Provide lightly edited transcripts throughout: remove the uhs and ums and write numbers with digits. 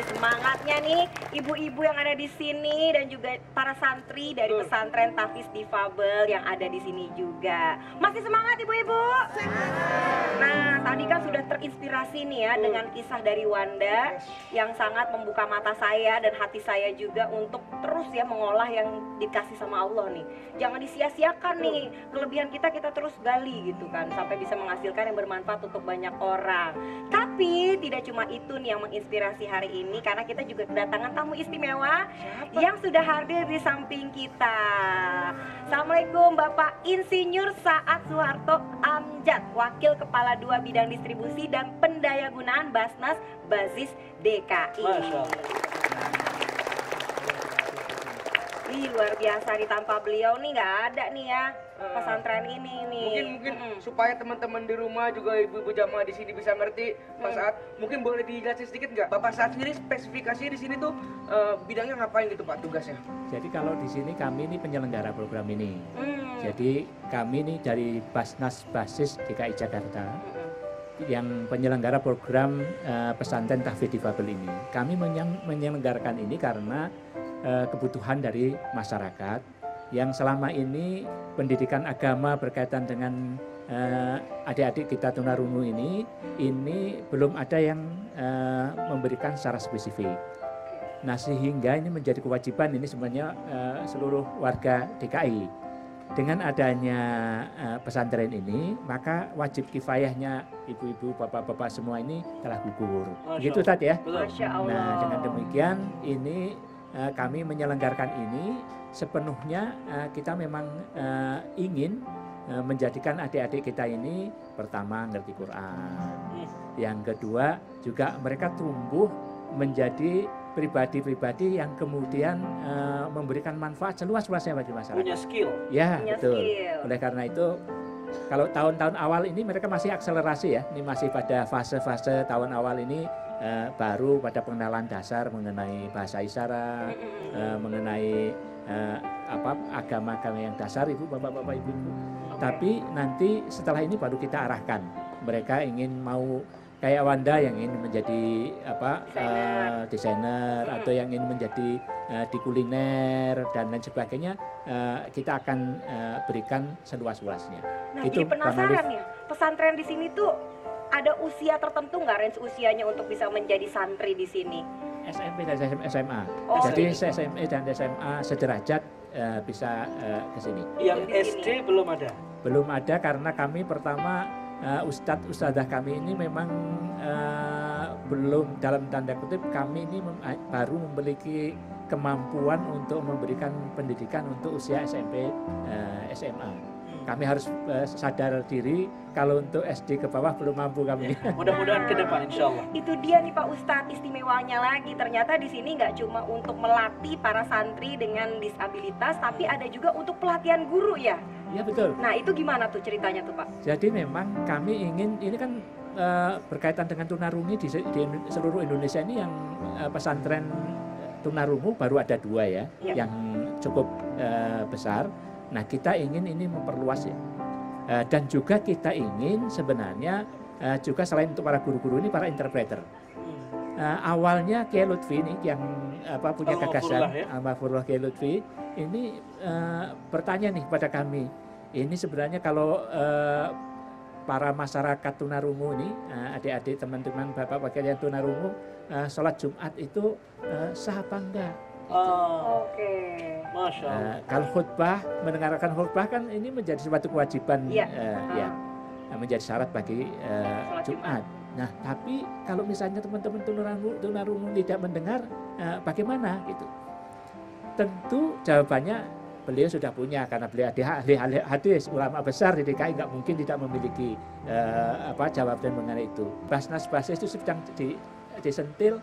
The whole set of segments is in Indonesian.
Semangatnya nih ibu-ibu yang ada di sini dan juga para santri dari pesantren Tahfiz Difabel yang ada di sini juga. Masih semangat ibu-ibu? Nah, tadi kan sudah terinspirasi nih ya dengan kisah dari Wanda yang sangat membuka mata saya dan hati saya juga untuk terus ya mengolah yang dikasih sama Allah nih. Jangan disia-siakan nih kelebihan kita terus gali gitu kan sampai bisa menghasilkan yang bermanfaat untuk banyak orang. Tapi tidak cuma itu nih yang menginspirasi hari ini karena kita juga kedatangan tamu istimewa yang sudah hadir di samping kita. Assalamualaikum Bapak Insinyur Saad Soeharto Amjad, Wakil Kepala 2 Bidang Distribusi dan Pendayagunaan Basnas Bazis DKI. Masya Allah. Ih, luar biasa nih tanpa beliau nih nggak ada nih ya pesantren ini nih. Mungkin supaya teman-teman di rumah juga ibu-ibu jamaah di sini bisa ngerti Pak Saad, mungkin boleh dijelasin sedikit nggak? Bapak Saad sendiri spesifikasinya di sini tuh bidangnya ngapain gitu Pak tugasnya? Jadi kalau di sini kami ini penyelenggara program ini. Jadi kami ini dari Basnas Basis DKI Jakarta yang penyelenggara program pesantren Tahfiz Difabel ini. Kami menyelenggarakan ini karena kebutuhan dari masyarakat yang selama ini pendidikan agama berkaitan dengan adik-adik kita tunarungu ini belum ada yang memberikan secara spesifik. Nah sehingga ini menjadi kewajiban ini sebenarnya seluruh warga DKI. Dengan adanya pesantren ini, maka wajib kifayahnya ibu-ibu, bapak-bapak semua ini telah gugur. Begitu tadi ya. Masya Allah. Nah dengan demikian ini kami menyelenggarakan ini sepenuhnya kita memang ingin menjadikan adik-adik kita ini pertama ngerti Quran, yang kedua juga mereka tumbuh menjadi pribadi-pribadi yang kemudian memberikan manfaat seluas-luasnya bagi masyarakat. Punya skill. Ya, Punya betul. skill. Oleh karena itu, kalau tahun-tahun awal ini mereka masih akselerasi ya. Ini masih pada fase-fase tahun awal ini baru pada pengenalan dasar mengenai bahasa isyarat, mengenai agama-agama yang dasar, ibu, bapak-bapak, ibu-ibu. Tapi nanti setelah ini baru kita arahkan. Mereka ingin mau kayak Wanda yang ingin menjadi desainer atau yang ingin menjadi di kuliner dan lain sebagainya, kita akan berikan seluas-luasnya. Nah, Itu jadi penasaran ya, pesantren di sini tuh ada usia tertentu nggak range usianya untuk bisa menjadi santri di sini? SMP dan SMA. Oh, Jadi gitu. SMP dan SMA sederajat bisa ke sini. Yang Di sini. SD belum ada. Belum ada karena kami pertama ustadzah kami ini memang belum, dalam tanda kutip, kami ini baru memiliki kemampuan untuk memberikan pendidikan untuk usia SMP SMA. Kami harus sadar diri kalau untuk SD ke bawah belum mampu kami. Mudah-mudahan ke depan insya Allah. Itu dia nih Pak Ustadz istimewanya lagi. Ternyata di sini nggak cuma untuk melatih para santri dengan disabilitas, tapi ada juga untuk pelatihan guru ya. Ya betul. Nah itu gimana tuh ceritanya tuh Pak? Jadi memang kami ingin, ini kan berkaitan dengan tunarungu di seluruh Indonesia ini yang pesantren tunarungu baru ada 2 ya, yang cukup besar. Nah kita ingin ini memperluas ya, dan juga kita ingin sebenarnya juga selain untuk para guru-guru ini para interpreter. Awalnya Kiai Lutfi ini yang punya gagasan, Almarhum Kiai Lutfi ini bertanya nih pada kami, ini sebenarnya kalau para masyarakat tunarungu ini, adik-adik, teman-teman, bapak-bapak kalian tunarungu, sholat Jumat itu sah apa enggak? Oke. Masya Allah. Kalau khutbah, mendengarkan khutbah kan ini menjadi suatu kewajiban, ya, menjadi syarat bagi Jumat. Nah, tapi kalau misalnya teman-teman tunarungu tidak mendengar, bagaimana gitu? Tentu jawabannya beliau sudah punya, karena beliau ahli hadis, ulama besar di DKI, nggak mungkin tidak memiliki jawaban mengenai itu. Basnas Basis itu sedang disentil.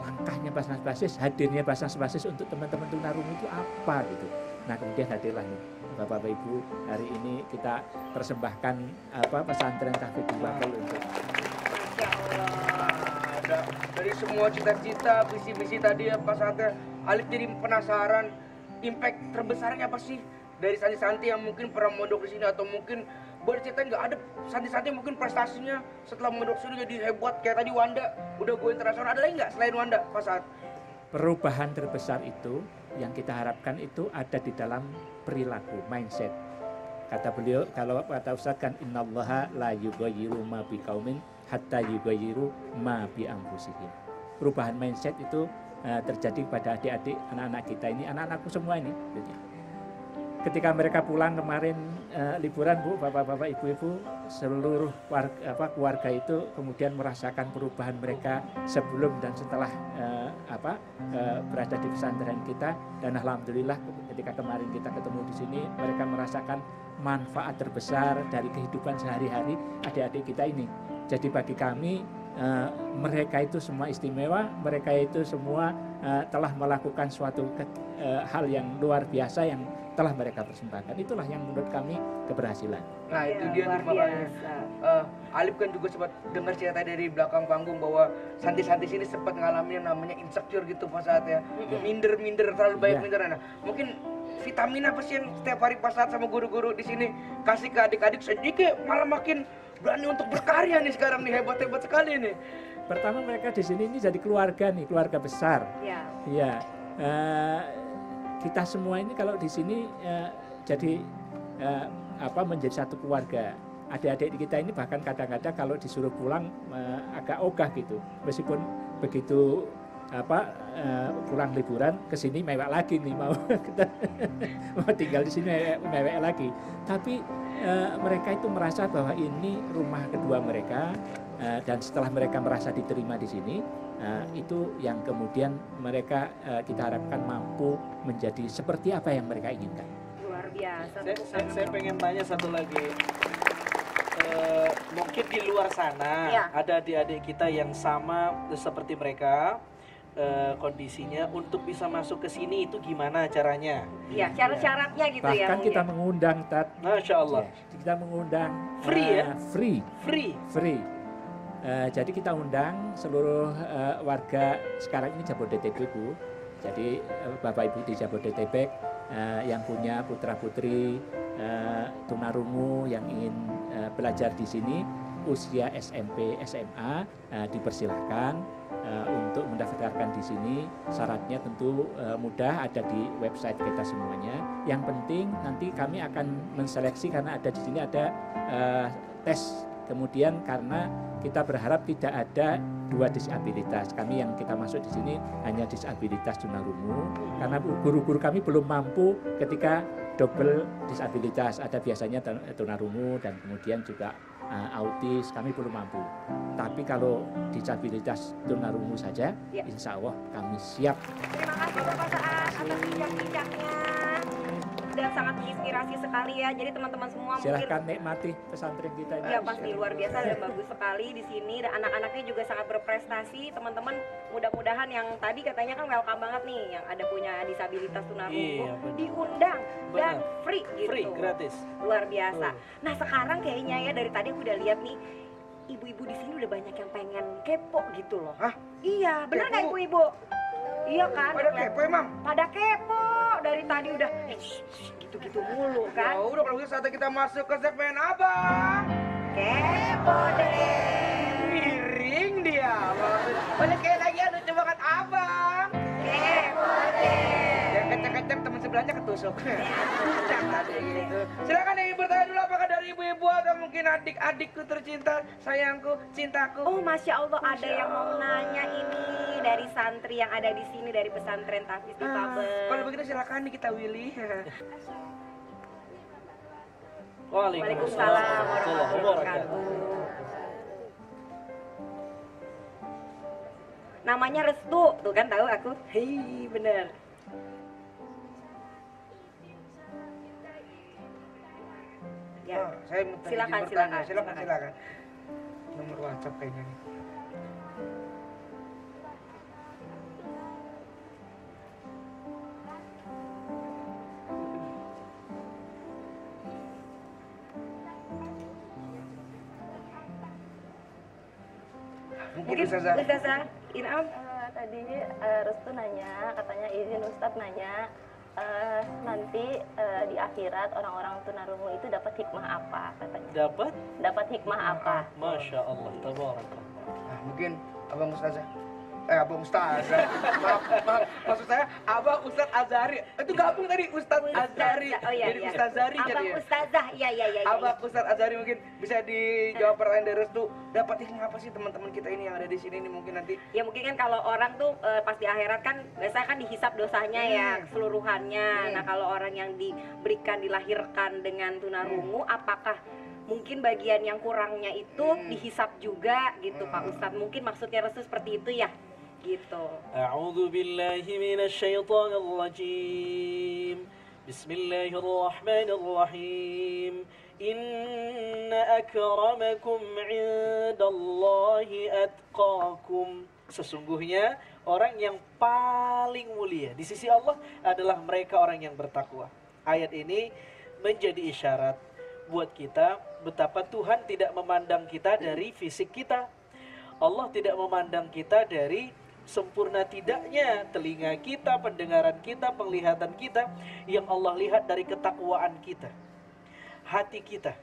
Langkahnya Basnas Basis, hadirnya Basnas Basis untuk teman-teman tunarungu itu apa gitu. Nah kemudian hadirlah nih Bapak Ibu, hari ini kita persembahkan pesantren Tahfiz Difabel untuk. Masya Allah. Dari semua cita-cita, visi-misi tadi ya Pak Saad, Alif jadi penasaran, impact terbesarnya apa sih dari santri-santri yang mungkin pernah mondok di sini atau mungkin boleh ceritain nggak ada santri-santri mungkin prestasinya setelah mondok sini jadi hebat kayak tadi Wanda udah go internasional, ada lagi nggak selain Wanda Pak Saad? Perubahan terbesar itu yang kita harapkan itu ada di dalam perilaku, mindset. Kata beliau, kalau kata Ustaz kan innallaha la yughayyiru ma biqaumin hatta yughayyiru ma bi anfusihim. Perubahan mindset itu terjadi pada adik-adik anak-anak kita ini, anak-anakku semua ini. Ketika mereka pulang kemarin liburan Bu, bapak-bapak, ibu-ibu, seluruh keluarga itu kemudian merasakan perubahan mereka sebelum dan setelah berada di pesantren kita, dan alhamdulillah ketika kemarin kita ketemu di sini mereka merasakan manfaat terbesar dari kehidupan sehari-hari adik-adik kita ini. Jadi bagi kami mereka itu semua istimewa, mereka itu semua telah melakukan suatu hal yang luar biasa yang telah mereka persembahkan. Itulah yang menurut kami keberhasilan. Nah itu dia tuh makanya. Alif kan juga sempat dengar cerita dari belakang panggung bahwa santri-santri sini sempat ngalamin yang namanya insecure gitu Pak Saad ya. Minder terlalu banyak minder. Nah, mungkin vitamin apa sih yang setiap hari Pak Saad sama guru-guru di sini kasih ke adik-adik sedikit malah makin berani untuk berkarya nih sekarang nih, hebat-hebat sekali nih. Pertama mereka di sini ini jadi keluarga nih, keluarga besar. Iya. Kita semua ini kalau di sini jadi menjadi satu keluarga. Adik-adik kita ini bahkan kadang-kadang kalau disuruh pulang agak ogah gitu. Meskipun begitu pulang liburan ke sini mewek lagi nih, mau tinggal di sini mewek lagi. Tapi mereka itu merasa bahwa ini rumah kedua mereka, dan setelah mereka merasa diterima di sini, itu yang kemudian mereka kita harapkan mampu menjadi seperti apa yang mereka inginkan. Luar biasa. Saya pengen tanya satu lagi. Mungkin di luar sana ada adik-adik kita yang sama seperti mereka kondisinya, untuk bisa masuk ke sini itu gimana caranya? Iya, syarat-syaratnya gitu. Bahkan ya. Bahkan kita mengundang, Masya Allah. Kita mengundang free ya? Free. Jadi kita undang seluruh warga sekarang ini Jabodetabek Bu. Jadi Bapak Ibu di Jabodetabek yang punya putra-putri tunarungu yang ingin belajar di sini usia SMP, SMA dipersilahkan untuk mendaftarkan di sini. Syaratnya tentu mudah, ada di website kita semuanya. Yang penting nanti kami akan menseleksi karena ada di sini ada tes. Kemudian karena kita berharap tidak ada dua disabilitas. Kami yang kita masuk di sini hanya disabilitas tunarungu, karena guru-guru kami belum mampu ketika double disabilitas. Ada biasanya tunarungu dan kemudian juga autis, kami belum mampu. Tapi kalau disabilitas tunarungu saja, insya Allah kami siap. Terima kasih Bapak Saad atas bincang-bincangnya. Dan sangat menginspirasi sekali ya. Jadi teman-teman semua silahkan nikmati pesantren kita ini. Ya pasti luar biasa dan bagus sekali di sini, dan anak-anaknya juga sangat berprestasi. Teman-teman mudah-mudahan yang tadi katanya kan welcome banget nih, yang ada punya disabilitas tunarungu diundang dan free gitu. Free, gratis. Luar biasa. Nah sekarang kayaknya ya dari tadi aku udah lihat nih, ibu-ibu di sini udah banyak yang pengen kepo gitu loh. Hah? Iya, benar nggak ibu-ibu? Iya kan? Pada kepo emang? Pada kepo. Dari tadi udah gitu-gitu mulu kan? Ya udah, kalau gitu saatnya kita masuk ke segmen Abang Kepo deh. Miring dia. Boleh kayak lagi ada coba kan Abang Kepo deh. yang kenceng-kenceng teman sebelahnya ketusuk. Tadi gitu. Silakan ibu bertanya dulu, apakah dari ibu-ibu atau mungkin adik-adikku tercinta, sayangku, cintaku. Oh Masya Allah, ada yang mau nanya ini dari santri yang ada di sini dari pesantren Tahfiz Difabel. Kalau begitu silakan nih kita Willy. Waalaikumsalam warahmatullahi wabarakatuh. Namanya Restu, tuh kan tahu aku. Hei, bener. Ya, Saya minta izin silakan, bertanya. silakan. Silakan. Nomor WhatsApp kayaknya nih. Mungkin Ustazah Inam. Tadi Restu nanya, katanya izin Ustadz nanya, Nanti di akhirat orang-orang tunarungu itu dapat hikmah apa katanya? Dapat hikmah apa? Masya Allah, tabarakallah. Nah, mungkin Abang Ustazah. Abang Ustazah. Maaf, maksud saya Abang Ustaz Azhari. Itu gabung tadi Ustaz Azhari. Oh iya, jadi iya. Ustazari jadi. Abang Ustazah, iya. Abang Ustaz Azhari mungkin bisa dijawab pertanyaan dari Restu. Dapat hikmah apa sih teman-teman kita ini yang ada di sini ini mungkin nanti? Ya mungkin kan kalau orang tuh pas di akhirat kan biasanya kan dihisap dosanya ya keseluruhannya. Nah kalau orang yang dilahirkan dengan tunarungu, apakah mungkin bagian yang kurangnya itu dihisap juga gitu Pak Ustadz? Mungkin maksudnya Restu seperti itu ya? Gitu. A'udzu billahi minasyaitonir rajim. Bismillahirrahmanirrahim. Inna akramakum 'indallahi atqakum. Sesungguhnya orang yang paling mulia di sisi Allah adalah mereka orang yang bertakwa. Ayat ini menjadi isyarat buat kita betapa Tuhan tidak memandang kita dari fisik kita. Allah tidak memandang kita dari sempurna tidaknya telinga kita, pendengaran kita, penglihatan kita. Yang Allah lihat dari ketakwaan kita, hati kita.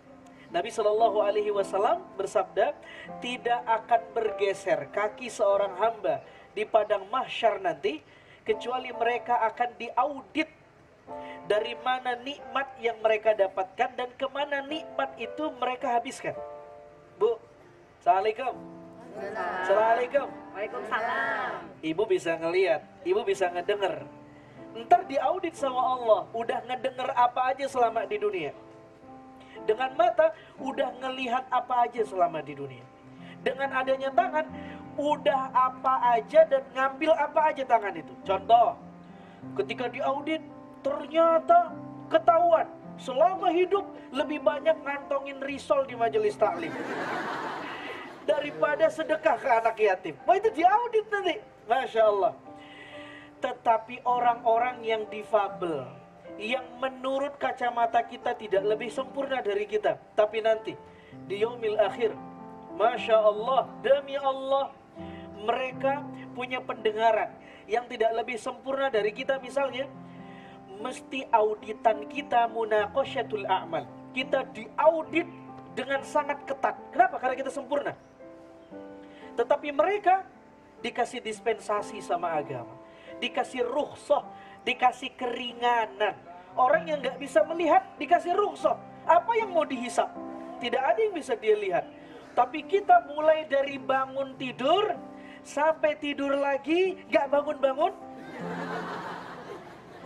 Nabi SAW bersabda, tidak akan bergeser kaki seorang hamba di padang mahsyar nanti kecuali mereka akan diaudit dari mana nikmat yang mereka dapatkan dan kemana nikmat itu mereka habiskan. Bu, Assalamualaikum. Assalamualaikum. Waalaikumsalam. Ibu bisa ngelihat, ibu bisa ngedenger. Ntar diaudit sama Allah, udah ngedenger apa aja selama di dunia. Dengan mata, udah ngelihat apa aja selama di dunia. Dengan adanya tangan, udah apa aja dan ngambil apa aja tangan itu. Contoh, ketika diaudit, ternyata ketahuan selama hidup lebih banyak ngantongin risol di majelis taklim daripada sedekah ke anak yatim. Wah, itu diaudit nanti. Masya Allah. Tetapi orang-orang yang difabel, yang menurut kacamata kita tidak lebih sempurna dari kita, tapi nanti di yaumil akhir, Masya Allah, demi Allah, mereka punya pendengaran yang tidak lebih sempurna dari kita. Misalnya, mesti auditan kita munaqasyatul a'mal. Kita diaudit dengan sangat ketat. Kenapa? Karena kita sempurna. Tetapi mereka dikasih dispensasi sama agama, dikasih rukhsah, dikasih keringanan. Orang yang nggak bisa melihat dikasih rukhsah. Apa yang mau dihisap? Tidak ada yang bisa dia lihat. Tapi kita mulai dari bangun tidur sampai tidur lagi nggak bangun-bangun,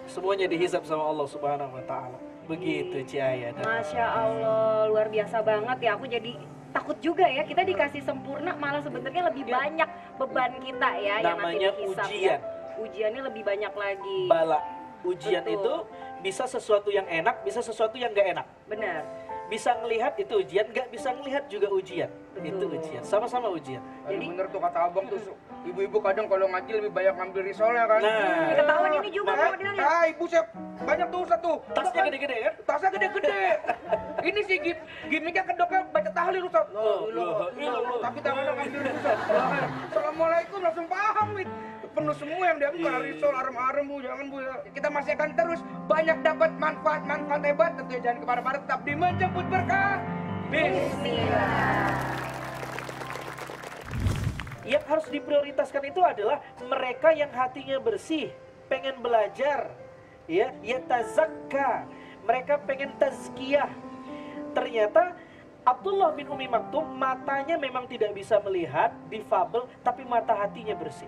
semuanya dihisap sama Allah Subhanahu Wa Taala. Begitu Ciaya. Masya Allah, luar biasa banget ya. Aku jadi takut juga ya, kita dikasih sempurna malah sebenarnya lebih banyak beban kita ya. Namanya yang nanti dihisap, ujian. Ya. Ujiannya lebih banyak lagi. Bala. Ujian Betul. itu bisa sesuatu yang enak, bisa sesuatu yang nggak enak. Benar. Bisa ngelihat itu ujian, nggak bisa ngelihat juga ujian. Betul. Itu ujian, sama-sama ujian. Jadi bener tuh kata abang tuh, ibu-ibu kadang kalau ngaji lebih banyak ngambil risolnya kan. Nah, Ketahuan ini juga modelnya. Ibu siap banyak tuh Ustaz tuh. tasnya gede-gede kan? Tasnya gede-gede. Ini sih gimmicknya kedoknya baca tahlil Ustaz. Tapi tangannya ngambil Ustaz. Assalamualaikum langsung paham nih. Penuh semua yang diambil karena risol arem-arem Bu, jangan Bu. Kita masih akan terus banyak dapat manfaat-manfaat hebat, tentunya jangan kemana-mana, tetap di Menjemput Berkah. Bismillah. Yang harus diprioritaskan itu adalah mereka yang hatinya bersih, pengen belajar, ya, yatazakka. Mereka pengen tazkiyah. Ternyata Abdullah bin Umi Maktum matanya memang tidak bisa melihat, difabel, tapi mata hatinya bersih.